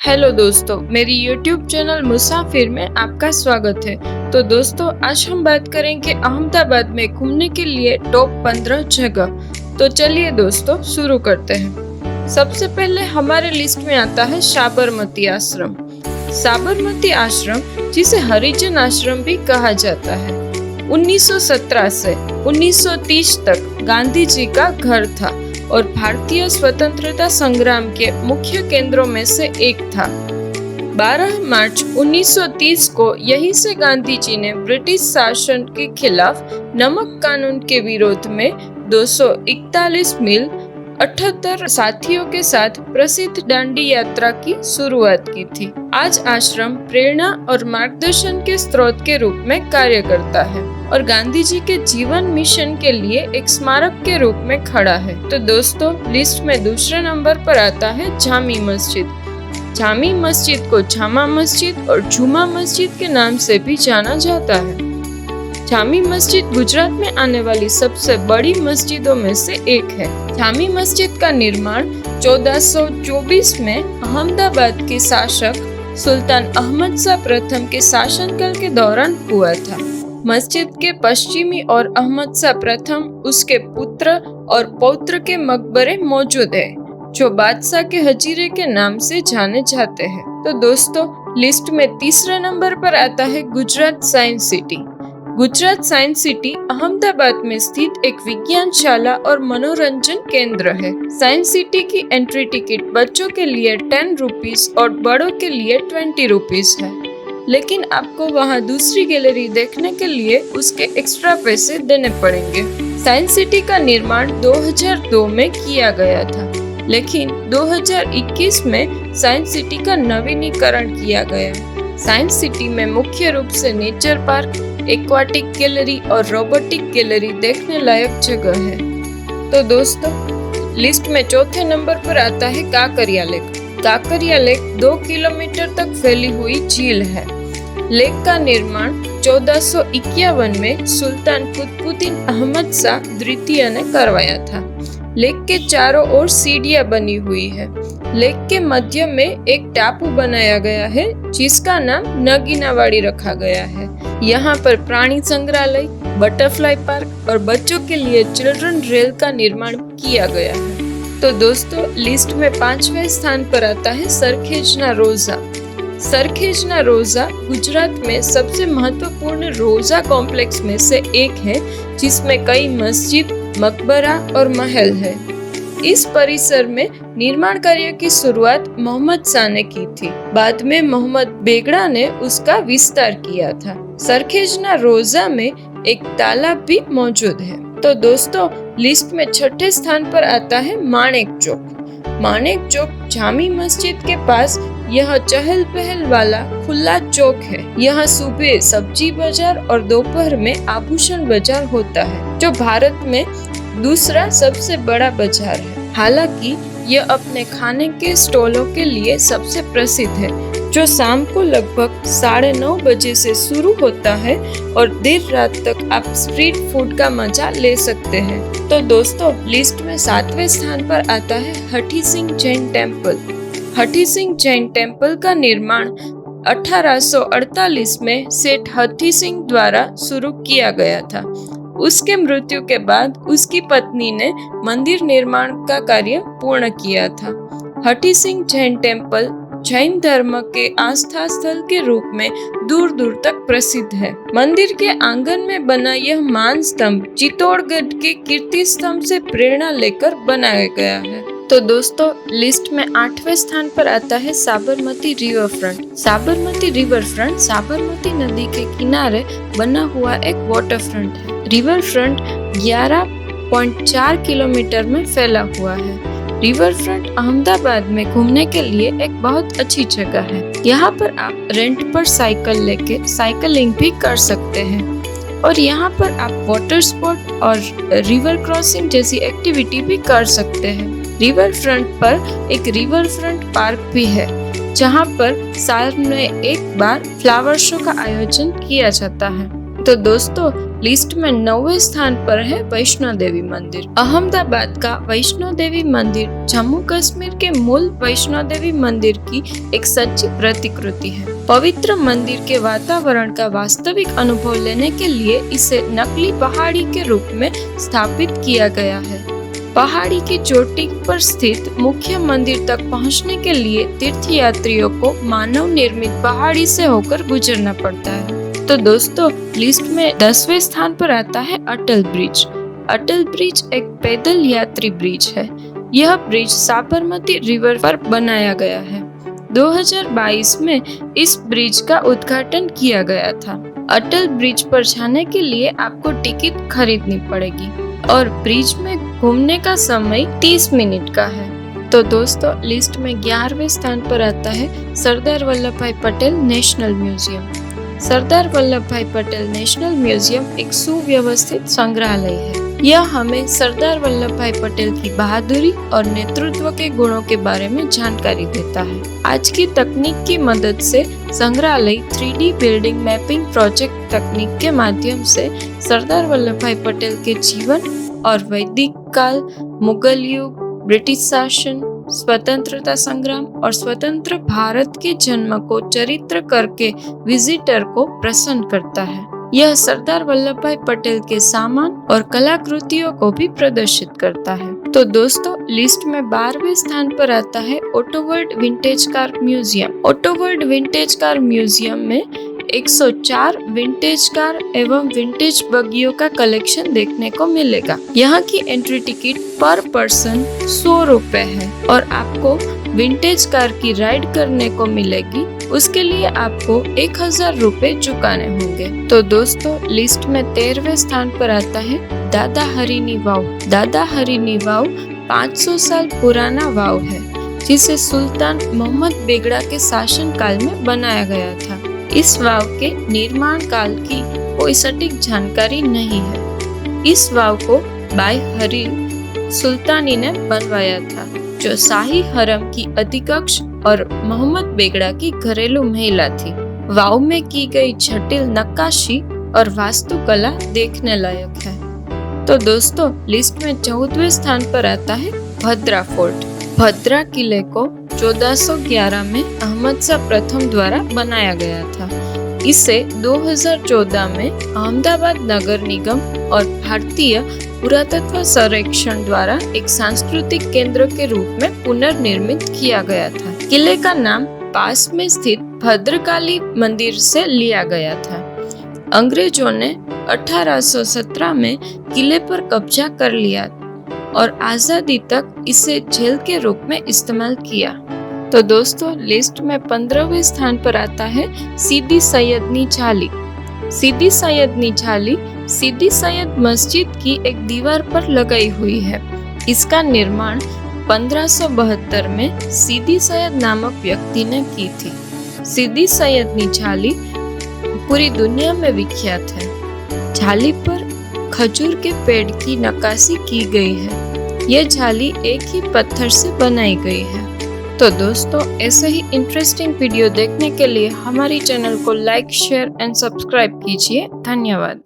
Hello दोस्तों, मेरी YouTube channel मुसाफिर में आपका स्वागत है। तो दोस्तों, आज हम बात करेंगे अहमदाबाद में घूमने के लिए टॉप 15 जगह। तो चलिए दोस्तों, शुरू करते हैं। सबसे पहले हमारे लिस्ट में आता है साबरमती आश्रम। साबरमती आश्रम, जिसे हरिजन आश्रम भी कहा जाता है, 1917 से 1930 तक गांधी जी का घर था और भारतीय स्वतंत्रता संग्राम के मुख्य केंद्रों में से एक था। 12 मार्च 1930 को यहीं से गांधी जी ने ब्रिटिश शासन के खिलाफ नमक कानून के विरोध में 241 मील 78 साथियों के साथ प्रसिद्ध दांडी यात्रा की शुरुआत की थी। आज आश्रम प्रेरणा और मार्गदर्शन के स्रोत के रूप में कार्य करता है और गांधी जी के जीवन मिशन के लिए एक स्मारक के रूप में खड़ा है। तो दोस्तों, लिस्ट में दूसरे नंबर पर आता है जामी मस्जिद। जामी मस्जिद को जामा मस्जिद और जुमा मस्जिद के नाम से भी जाना जाता है। जामी मस्जिद गुजरात में आने वाली सबसे बड़ी मस्जिदों में से एक है। जामी मस्जिद का निर्माण 1424 में अहमदाबाद के शासक सुल्तान अहमद शाह प्रथम के शासनकाल के दौरान हुआ था। मस्जिद के पश्चिमी ओर अहमद शाह प्रथम, उसके पुत्र और पौत्र के मकबरे मौजूद है, जो बादशाह के हजीरे के नाम से जाने जाते हैं। तो दोस्तों, लिस्ट में तीसरे नंबर पर आता है Gujarat science city. Gujarat science city Ahmedabad में स्थित एक विज्ञानशाला और मनोरंजन केंद्र है। साइंस सिटी की एंट्री टिकट बच्चों के लिए 10 रुपीज और बड़ों के लिए 20 रुपीज है, लेकिन आपको वहां दूसरी गैलरी देखने के लिए उसके एक्स्ट्रा पैसे देने पड़ेंगे। साइंस सिटी का निर्माण 2002 में किया गया था, लेकिन 2021 में साइंस सिटी का नवीनीकरण किया गया। साइंस सिटी में मुख्य रूप से नेचर पार्क, एक्वाटिक गैलरी और रोबोटिक गैलरी देखने लायक जगह है। तो दोस्तों, लिस्ट में चौथे नंबर पर आता है Kankaria lake. Kankaria lake 2 kilometre तक फैली हुई झील है। लेक का निर्माण 1451 में सुल्तान कुतुबुद्दीन अहमद शाह द्वितीय ने करवाया था। लेक के चारों ओर सीढ़ियां बनी हुई है। लेक के मध्य में एक टापू बनाया गया है, जिसका नाम नगीनावाड़ी रखा गया है। यहाँ पर प्राणी संग्रहालय, बटरफ्लाई पार्क और बच्चों के लिए चिल्ड्रन रेल का निर्माण किया गया है। तो दोस्तों, लिस्ट में 5वें स्थान पर आता है सरखेजना रोजा। सरखेजना रोजा गुजरात में सबसे महत्वपूर्ण रोजा कॉम्प्लेक्स में से एक है, जिसमें कई मस्जिद, मकबरा और महल है। इस परिसर में निर्माण कार्य की शुरुआत मोहम्मद शाह ने की थी। बाद में मोहम्मद बेगड़ा ने उसका विस्तार किया था। सरखेजना रोजा में एक तालाब भी मौजूद है। तो दोस्तों, लिस्ट में 6ठे स्थान पर आता है माणेक चौक। माणेक चौक जामी मस्जिद के पास यह चहल पहल वाला खुला चौक है। यहाँ सुबह सब्जी बाजार और दोपहर में आभूषण बाजार होता है, जो भारत में दूसरा सबसे बड़ा बाजार है। हालांकि यह अपने खाने के स्टॉलों के लिए सबसे प्रसिद्ध है, जो शाम को लगभग 9:30 बजे से शुरू होता है और देर रात तक आप स्ट्रीट फूड का मजा ले सकते हैं। तो दोस्तों, लिस्ट में 7वें स्थान पर आता है हठी सिंह जैन टेम्पल। हठी सिंह जैन टेम्पल का निर्माण 1848 में सेठ हठी सिंह द्वारा शुरू किया गया था। उसके मृत्यु के बाद उसकी पत्नी ने मंदिर निर्माण का कार्य पूर्ण किया था। हठी सिंह जैन टेम्पल जैन धर्म के आस्था स्थल के रूप में दूर दूर तक प्रसिद्ध है। मंदिर के आंगन में बना यह मान स्तंभ चित्तौड़गढ़ के कीर्ति स्तंभ से प्रेरणा लेकर बनाया गया है। तो दोस्तों, लिस्ट में 8वें स्थान पर आता है Sabarmati river front. Sabarmati river front Sabarmati नदी के किनारे बना हुआ एक वाटर फ्रंट है। रिवर फ्रंट 11.4 किलोमीटर में फैला हुआ है। रिवर फ्रंट अहमदाबाद में घूमने के लिए एक बहुत अच्छी जगह है। यहाँ पर आप रेंट पर साइकिल लेके साइकिलिंग भी कर सकते हैं और यहाँ पर आप वाटर स्पोर्ट और रिवर क्रॉसिंग जैसी एक्टिविटी भी कर सकते हैं। रिवर फ्रंट पर एक रिवर फ्रंट पार्क भी है, जहाँ पर साल में एक बार फ्लावर शो का आयोजन किया जाता है। तो दोस्तों लिस्ट में 9वें स्थान पर है वैष्णो देवी मंदिर। अहमदाबाद का वैष्णो देवी मंदिर जम्मू कश्मीर के मूल वैष्णो देवी मंदिर की एक सच्ची प्रतिकृति है। पवित्र मंदिर के वातावरण का वास्तविक अनुभव लेने के लिए इसे नकली पहाड़ी के रूप में स्थापित किया गया है। पहाड़ी की चोटी पर स्थित मुख्य मंदिर तक पहुंचने के लिए तीर्थयात्रियों को मानव निर्मित पहाड़ी से होकर गुजरना पड़ता है। तो दोस्तों लिस्ट में 10वें स्थान पर आता है अटल ब्रिज। अटल ब्रिज एक पैदल यात्री ब्रिज है। यह ब्रिज साबरमती रिवर पर बनाया गया है। 2022 में इस ब्रिज का उद्घाटन किया गया था। अटल ब्रिज पर जाने के लिए आपको टिकट खरीदनी पड़ेगी और ब्रिज में घूमने का समय 30 मिनट का है। तो दोस्तों लिस्ट में 11वें स्थान पर आता है सरदार वल्लभ भाई पटेल नेशनल म्यूजियम। सरदार वल्लभ भाई पटेल नेशनल म्यूजियम एक सुव्यवस्थित संग्रहालय है। यह हमें सरदार वल्लभ भाई पटेल की बहादुरी और नेतृत्व के गुणों के बारे में जानकारी देता है। आज की तकनीक की मदद से संग्रहालय 3D बिल्डिंग मैपिंग प्रोजेक्ट तकनीक के माध्यम से सरदार वल्लभ भाई पटेल के जीवन और वैदिक काल, मुगल युग, ब्रिटिश शासन, स्वतंत्रता संग्राम और स्वतंत्र भारत के जन्म को चरित्र करके विजिटर को प्रसन्न करता है। यह सरदार वल्लभ भाई पटेल के सामान और कलाकृतियों को भी प्रदर्शित करता है। तो दोस्तों लिस्ट में 12वें स्थान पर आता है auto world vintage car museum. Auto world vintage car museum में 104 विंटेज कार एवं विंटेज बगियों का कलेक्शन देखने को मिलेगा। यहाँ की एंट्री टिकट पर पर्सन 100 रुपए है और आपको विंटेज कार की राइड करने को मिलेगी। उसके लिए आपको 1000 रुपए चुकाने होंगे। तो दोस्तों लिस्ट में 13वें स्थान पर आता है दादा हरिनी वाव। दादा हरिनी वाव 500 साल पुराना वाव है, जिसे सुल्तान मोहम्मद बेगड़ा के शासन काल में बनाया गया था। इस वाव के निर्माण काल की कोई सटीक जानकारी नहीं है। इस वाव को बाई हरील सुल्तानी ने बनवाया था, जो शाही हरम की अधिकक्ष और मोहम्मद बेगड़ा की घरेलू महिला थी। वाव में की गई जटिल नक्काशी और वास्तुकला देखने लायक है। तो दोस्तों लिस्ट में 14वें स्थान पर आता है भद्रा फोर्ट। भद्रा किले को 1411 में अहमद शाह प्रथम द्वारा बनाया गया था। इसे 2014 में अहमदाबाद नगर निगम और भारतीय पुरातत्व सर्वेक्षण द्वारा एक सांस्कृतिक केंद्र के रूप में पुनर्निर्मित किया गया था। किले का नाम पास में स्थित भद्रकाली मंदिर से लिया गया था। अंग्रेजों ने 1817 में किले पर कब्जा कर लिया और आजादी तक इसे जेल के रूप में इस्तेमाल किया। तो दोस्तों लिस्ट में 15वें स्थान पर आता है सीदी सैयदनी जाली। सीदी सैयदनी जाली सीदी सैयद मस्जिद की एक दीवार पर लगाई हुई है। इसका निर्माण 1572 में सीदी सैयद नामक व्यक्ति ने की थी। सीदी सैयदनी जाली पूरी दुनिया में विख्यात है। जाली पर खजूर के पेड़ की नक्काशी की गई है। यह जाली एक ही पत्थर से बनाई गई है। तो दोस्तों ऐसे ही इंटरेस्टिंग वीडियो देखने के लिए हमारी चैनल को लाइक, शेयर एंड सब्सक्राइब कीजिए। धन्यवाद।